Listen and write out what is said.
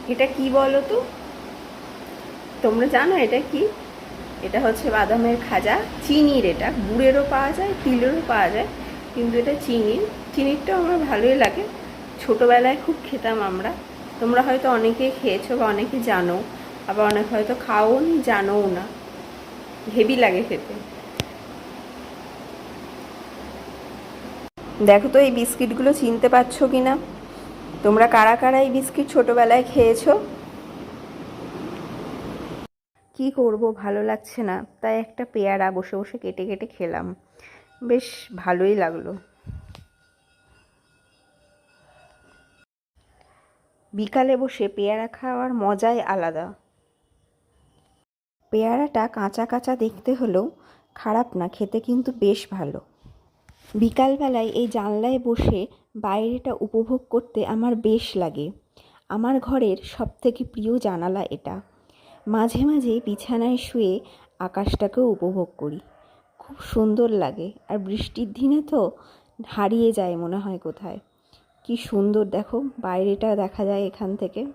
এটা কি বলো তো? তোমরা জানো এটা কি? এটা হচ্ছে বাদামের খাজা। চিনির, এটা গুড়েরও পাওয়া যায়, তিলেরও পাওয়া যায়, কিন্তু এটা চিনির। চিনিরটাও আমার ভালোই লাগে, ছোটোবেলায় খুব খেতাম আমরা। তোমরা হয়তো অনেকে খেয়েছো বা অনেকে জানো, আবার অনেকে হয়তো খাও নি, জানোও না। হেভি লাগে খেতে। দেখো তো এই বিস্কিটগুলো চিনতে পারছো কি না? তোমরা কারা কারা এই বিস্কিট ছোটোবেলায় খেয়েছো? কি করব, ভালো লাগছে না, তাই একটা পেয়ারা বসে বসে কেটে কেটে খেলাম। বেশ ভালোই লাগলো। বিকালে বসে পেয়ারা খাওয়ার মজাই আলাদা। পেয়ারাটা কাঁচা কাঁচা দেখতে হলেও খারাপ না, খেতে কিন্তু বেশ ভালো। বিকালবেলায় এই জানলায় বসে বাইরেটা উপভোগ করতে আমার বেশ লাগে। আমার ঘরের সবথেকে প্রিয় জানালা এটা। মাঝে মাঝে বিছানায় শুয়ে আকাশটাকেও উপভোগ করি, খুব সুন্দর লাগে। আর বৃষ্টির দিনে তো হারিয়ে যায় মনে হয় কোথায়। কি সুন্দর দেখো, বাইরেটা দেখা যায় এখান থেকে।